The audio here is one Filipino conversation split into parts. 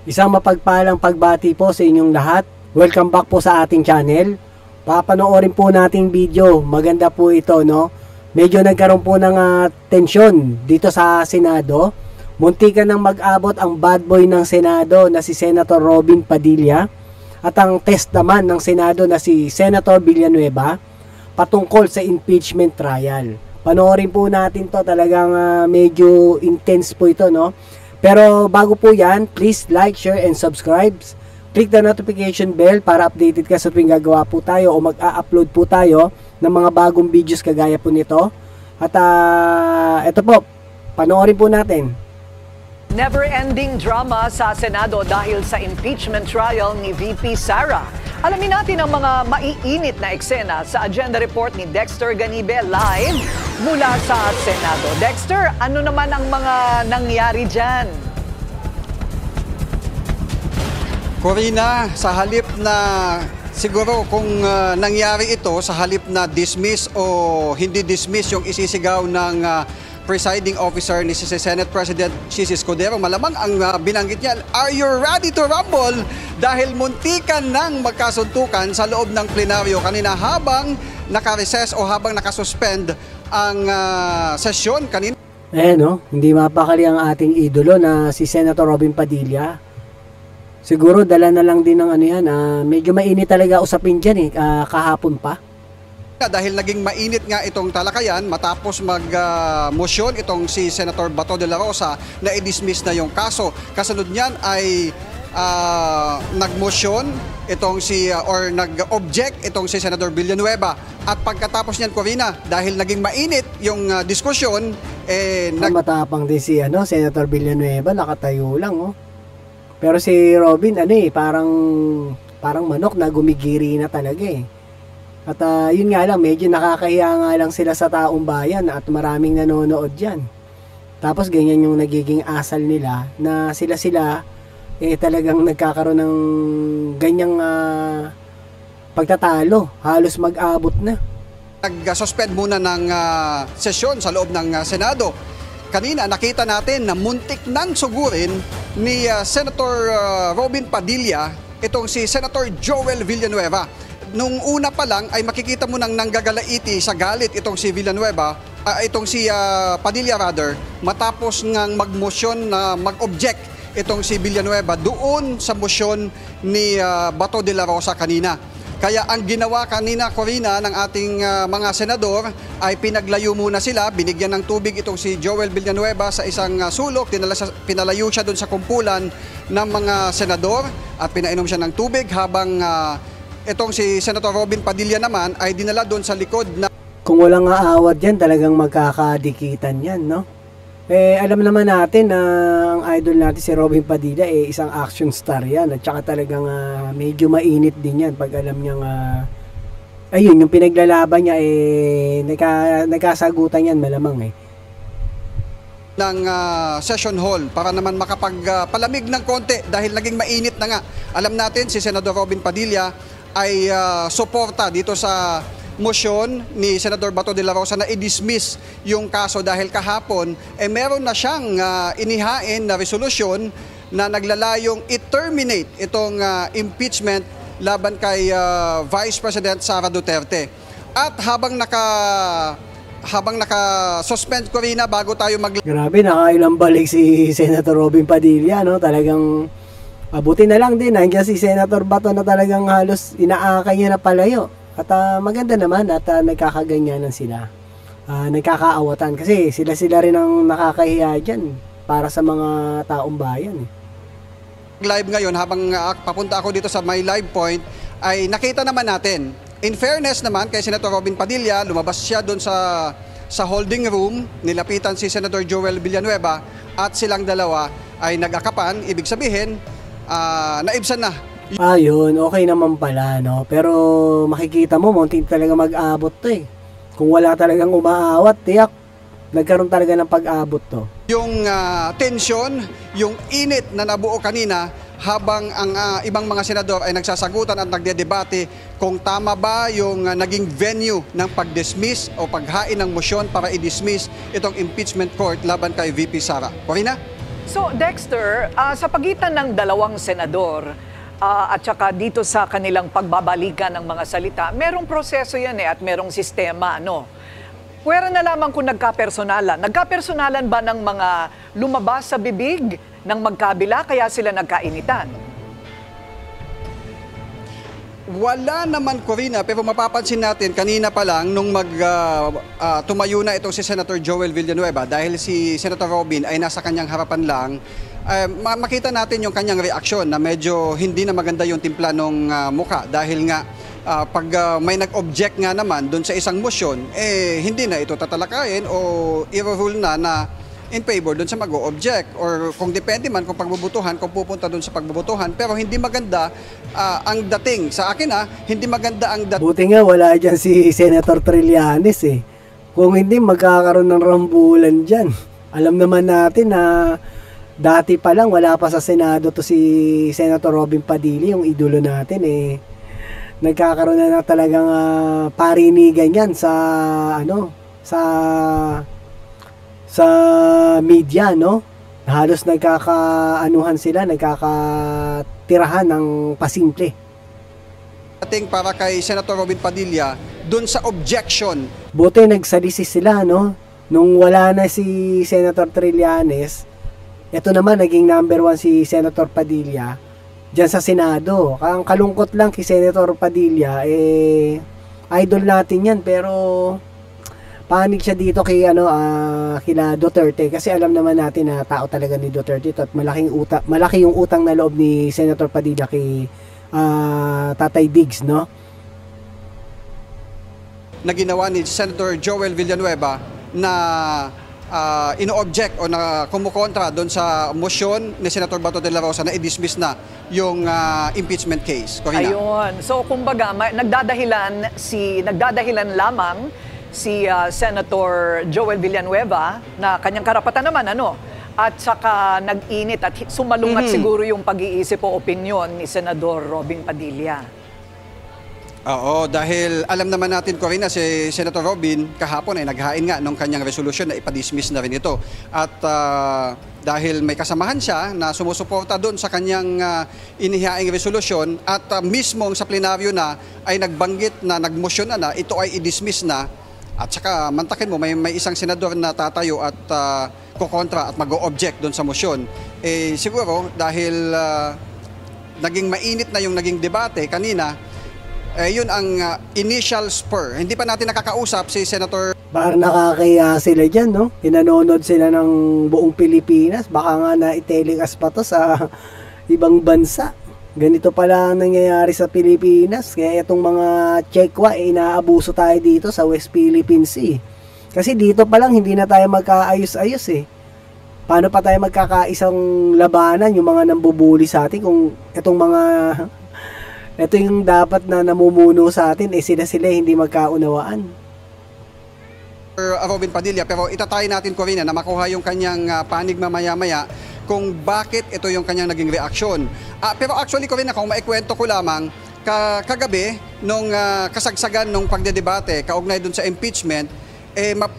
Isang mapagpalang pagbati po sa inyong lahat. Welcome back po sa ating channel. Papanoorin po nating video. Maganda po ito, no? Medyo nagkaroon po ng tensyon dito sa Senado. Muntikan nang mag-abot ang bad boy ng Senado na si Senator Robin Padilla at ang test naman ng Senado na si Senator Villanueva patungkol sa impeachment trial. Panoorin po natin to, talagang medyo intense po ito, no? Pero bago po yan, please like, share, and subscribe. Click the notification bell para updated ka sa tuwing gagawa po tayo o mag-a-upload po tayo ng mga bagong videos kagaya po nito. At ito po, panoorin po natin. Never-ending drama sa Senado dahil sa impeachment trial ni VP Sara. Alamin natin ang mga maiinit na eksena sa agenda report ni Dexter Ganibe live mula sa Senado. Dexter, ano naman ang mga nangyari dyan? Corina, sa halip na siguro kung nangyari ito, sa halip na dismiss o hindi dismiss yung isisigaw ng presiding officer ni si Senate President Chis Escudero, malamang ang binanggit niya, "Are you ready to rumble?" Dahil muntikan ng magkasuntukan sa loob ng plenaryo kanina habang naka-recess o habang nakasuspend ang sesyon kanina. No? Hindi mapakali ang ating idolo na si Senator Robin Padilla. Siguro dala na lang din ng medyo mainit talaga usapin dyan kahapon pa. Dahil naging mainit nga itong talakayan matapos mag-motion itong si Senator Bato de la Rosa na i-dismiss na yung kaso. Kasunod niyan ay nag-motion itong or nag-object itong si Senator Villanueva. At pagkatapos niyan, Corina, dahil naging mainit yung diskusyon, matapang din si Senator Villanueva, nakatayo lang, oh. Pero si Robin, parang manok na gumigiri na talaga, eh. At yun nga lang, medyo nakakahiya nga lang sila sa taong bayan at maraming nanonood dyan. Tapos ganyan yung nagiging asal nila na sila talagang nagkakaroon ng ganyang pagtatalo. Halos mag-abot na. Nag-suspend muna ng sesyon sa loob ng Senado. Kanina nakita natin na muntik nang sugurin ni Senator Robin Padilla itong si Senator Joel Villanueva. Nung una pa lang ay makikita mo nang nanggagalaiti sa galit itong si Villanueva, itong si Padilla rather, matapos ngang mag-motion na mag-object itong si Villanueva doon sa motion ni Bato de la Rosa kanina. Kaya ang ginawa kanina, Corina, ng ating mga senador ay pinaglayo muna sila, binigyan ng tubig itong si Joel Villanueva sa isang sulok, pinalayo siya doon sa kumpulan ng mga senador at pinainom siya ng tubig habang itong si Senator Robin Padilla naman ay dinala doon sa likod na... Kung walang aawat yan, talagang magkakadikitan yan, no? Alam naman natin na ang idol natin si Robin Padilla isang action star yan. At saka talagang medyo mainit din yan pag alam niyang... ayun, yung pinaglalaban niya nagkasagutan yan malamang ng session hall para naman makapagpalamig ng konti dahil naging mainit na nga. Alam natin si Senador Robin Padilla ay suporta dito sa motion ni Senator Bato de la Rosa na i-dismiss yung kaso dahil kahapon meron na siyang inihain na resolusyon na naglalayong i-terminate itong impeachment laban kay Vice President Sara Duterte. At habang naka-suspend, Corina, bago tayo Grabe, nakailang balik si Senator Robin Padilla, no? Talagang abuti na lang din, nandiyan si Senator Bato na talagang halos inaakay niya na palayo. At maganda naman at nagkakaganyanan sila. Nagkakaawatan kasi sila rin ang nakakahiya dyan para sa mga taong bayan. Live ngayon, habang papunta ako dito sa my live point, ay nakita naman natin. In fairness naman kay Senator Robin Padilla, lumabas siya doon sa holding room, nilapitan si Senator Joel Villanueva at silang dalawa ay nag-akapan, ibig sabihin, naibsan na. Yun, okay naman pala, no? Pero makikita mo, munti talaga mag-abot to Kung wala talagang umaawat, tiyak, nagkaroon talaga ng pag-abot to. Yung tension, yung init na nabuo kanina habang ang ibang mga senador ay nagsasagutan at nagdedebate kung tama ba yung naging venue ng pag-dismiss o paghain ng motion para i-dismiss itong impeachment court laban kay VP Sara. Corina? So Dexter, sa pagitan ng dalawang senador at saka dito sa kanilang pagbabalikan ng mga salita, merong proseso yan at merong sistema, no? Pwera na lamang kung nagkapersonalan. Nagkapersonalan ba ng mga lumabas sa bibig ng magkabila kaya sila nagkainitan? Wala naman, Corina, pero mapapansin natin kanina pa lang nung tumayo na itong si Senator Joel Villanueva dahil si Senator Robin ay nasa kanyang harapan lang, makita natin yung kanyang reaksyon na medyo hindi na maganda yung timpla ng muka dahil nga pag may nag-object nga naman doon sa isang motion, hindi na ito tatalakayin o i-rule na in favor doon sa mag-o-object or kung depende man kung pagbubutuhan, kung pupunta doon sa pagbubutuhan, pero hindi maganda ang dating. Sa akin hindi maganda ang dating. Buti nga wala dyan si Senator Trillanes eh. Kung hindi magkakaroon ng rambulan dyan. Alam naman natin na dati pa lang wala pa sa Senado to si Senator Robin Padilla, yung idolo natin eh. Nagkakaroon na talagang parinigan yan sa sa media, no? Halos nagkakaanuhan sila, nagkakatirahan ng pasimple. Ating para kay Senator Robin Padilla, dun sa objection. Buti nagsalisi sila, no? Nung wala na si Senator Trillanes, ito naman naging number 1 si Senator Padilla dyan sa Senado. Ang kalungkot lang kay Senator Padilla, idol natin yan, pero panig siya dito kay kila Duterte kasi alam naman natin na tao talaga ni Duterte at malaki yung utang na loob ni Senator Padilla kay Tatay Diggs, no? Na ginawa ni Senator Joel Villanueva na ino-object o na kumukontra doon sa motion ni Senator Bato de la Rosa na i-dismiss na yung impeachment case. Corina. Ayun. So kumbaga nagdadahilan lamang si Senator Joel Villanueva na kanyang karapatan naman at saka nag-init at sumalungat siguro yung pag-iisip o opinyon ni Senador Robin Padilla. Oo, dahil alam naman natin, Corina, si Senator Robin kahapon ay naghain nga nung kanyang resolusyon na ipadismiss na rin ito. At dahil may kasamahan siya na sumusuporta doon sa kanyang inihaing resolusyon at mismong sa plenaryo na ay nagbanggit na nagmosyon na ito ay i-dismiss na. At saka mantakin mo, may isang senador na tatayo at kukontra at mag-o-object doon sa motion. Siguro dahil naging mainit na yung naging debate kanina, yun ang initial spur. Hindi pa natin nakakausap si Senator. Parang nakakaya sila dyan, no? Pinanonood sila ng buong Pilipinas. Baka nga na-telecast pa to sa ibang bansa. Ganito pala ang nangyayari sa Pilipinas. Kaya itong mga Chekwa, inaabuso tayo dito sa West Philippine Sea. Kasi dito pa lang hindi na tayo magkaayos-ayos eh. Paano pa tayo magkakaisang labanan yung mga nambubuli sa atin kung itong mga ito yung dapat na namumuno sa atin sila hindi magkaunawaan. Robin Padilla, pero itatry natin, Corina, na makuha yung kanyang panig mamaya-maya kung bakit ito yung kanyang naging reaksyon. Pero actually, Corina, kung maikwento ko lamang, kagabi, nung kasagsagan nung pagdedebate, kaugnay dun sa impeachment,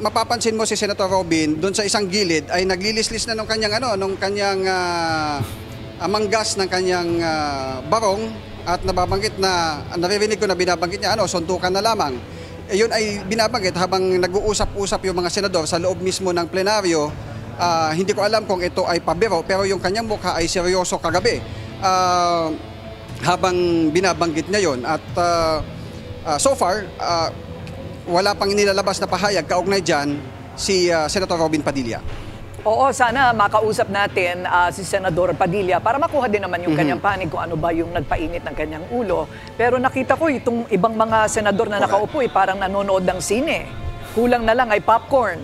mapapansin mo si Senator Robin, dun sa isang gilid, ay naglilislis na nung kanyang, manggas ng kanyang barong at nababanggit na, naririnig ko na binabanggit niya, suntukan na lamang. Yun ay binabanggit habang nag-uusap-usap yung mga senador sa loob mismo ng plenaryo. Hindi ko alam kung ito ay pabiro, pero yung kanyang mukha ay seryoso kagabi habang binabanggit niya yun. At so far, wala pang nilalabas na pahayag kaugnay dyan si Senator Robin Padilla. Oo, sana makausap natin si Senador Padilla para makuha din naman yung kanyang panig kung ano ba yung nagpainit ng kanyang ulo. Pero nakita ko itong ibang mga senador na nakaupo parang nanonood ng sine. Kulang na lang ay popcorn.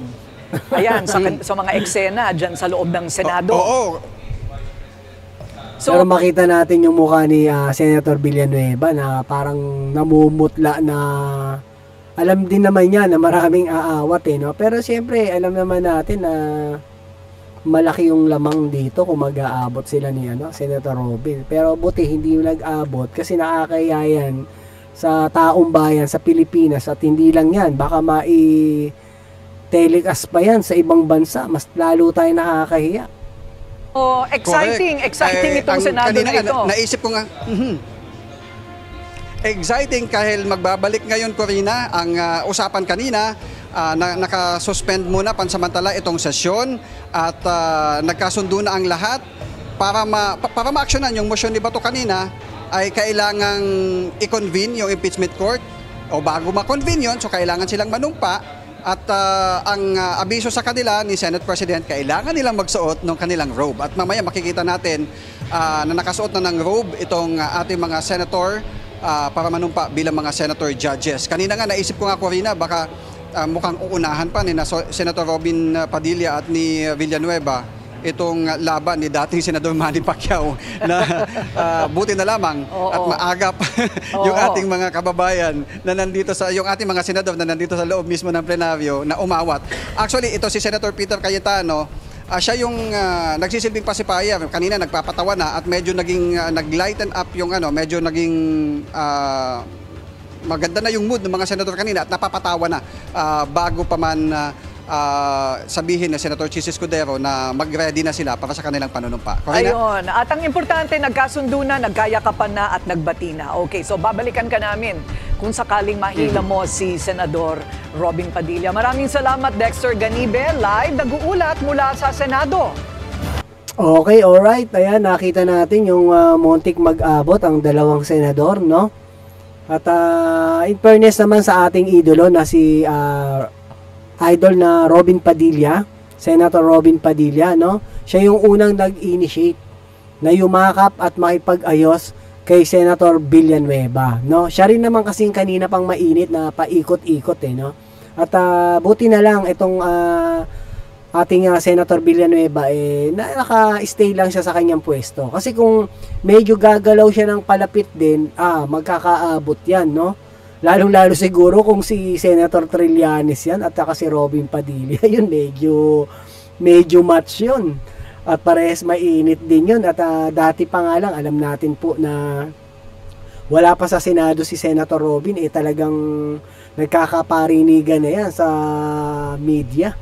Ayan, sa mga eksena dyan sa loob ng Senado. Oo. So, pero makita natin yung mukha ni Senator Villanueva na parang namumutla na alam din naman niya na maraming aawat no? Pero siyempre alam naman natin na malaki yung lamang dito kung mag-aabot sila ni Senator Robin. Pero buti hindi nag-abot kasi nakakaya yan sa taong bayan sa Pilipinas at hindi lang yan. Baka telecast pa yan sa ibang bansa, mas lalo tayo nakakahiya. Oh, exciting itong Senado na ito. Naisip ko nga, exciting dahil magbabalik ngayon, Corina, ang usapan kanina, nakasuspend muna pansamantala itong sesyon at nagkasundo na ang lahat para ma-actionan yung motion ni Bato kanina ay kailangang i-convene yung impeachment court o bago ma-convene yun, so kailangan silang manumpa at ang abiso sa kanila ni Senate President, kailangan nilang magsuot ng kanilang robe at mamaya makikita natin na nakasuot na ng robe itong ating mga senator para manumpa bilang mga senator judges. Kanina nga naisip ko nga, Corina, baka mukhang uunahan pa ni Senator Robin Padilla at ni Villanueva itong laban ni dating Senador Manny Pacquiao na buti na lamang at maagap yung ating mga kababayan na nandito sa yung ating mga senador na nandito sa loob mismo ng plenaryo na umawat. Actually, ito si Senator Peter Cayetano, siya yung nagsisilbing pacifier. Kanina nagpapatawa na at medyo naging naglighten up yung medyo naging maganda na yung mood ng mga senador kanina at napapatawa na bago pa man sabihin na Senator Chis Escudero na mag-ready na sila para sa kanilang panunumpa. Corina? Ayun. At ang importante, nagkasundo na, nagkayakapan na at nagbati na. Okay, so babalikan ka namin kung sakaling mahila mo si Senador Robin Padilla. Maraming salamat, Dexter Ganibe, live nag-uulat mula sa Senado. Okay, alright. Ayan, nakita natin yung muntik mag-abot ang dalawang senador, no? At in fairness naman sa ating idolo na si idol na Robin Padilla, Senator Robin Padilla, no? Siya yung unang nag-initiate na yumakap at makipag-ayos kay Senator Villanueva, no? Siya rin naman kasing kanina pang mainit na paikot-ikot no? At buti na lang itong ating Senator Villanueva naka-stay lang siya sa kanyang pwesto. Kasi kung medyo gagalaw siya ng palapit din, magkakaabot yan, no? Lalong-lalo siguro kung si Senator Trillanes yan at saka si Robin Padilla, yun medyo match yun. At parehas mainit din yun. At dati pa nga lang, alam natin po na wala pa sa Senado si Senator Robin, talagang nagkakaparinigan na yan sa media.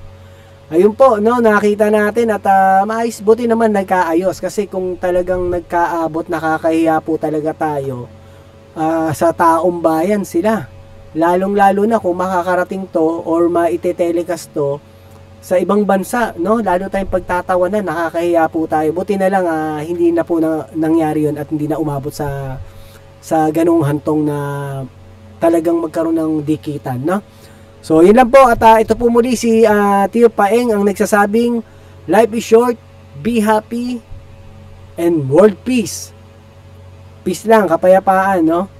Ayun po, no, nakita natin at maayos, buti naman nagkaayos kasi kung talagang nagkaabot, nakakahiya po talaga tayo. Sa taong bayan sila. Lalong-lalo na kung makakarating to or maite-telecast to sa ibang bansa, no? Lalo tayong pagtatawanan, nakakahiya po tayo. Buti na lang hindi na po nangyari yun at hindi na umabot sa ganung hantong na talagang magkaroon ng dikitan, no? So, yun lang po at ito po muli si Tio Paeng ang nagsasabing life is short, be happy, and world peace. Peace lang, kapayapaan, no?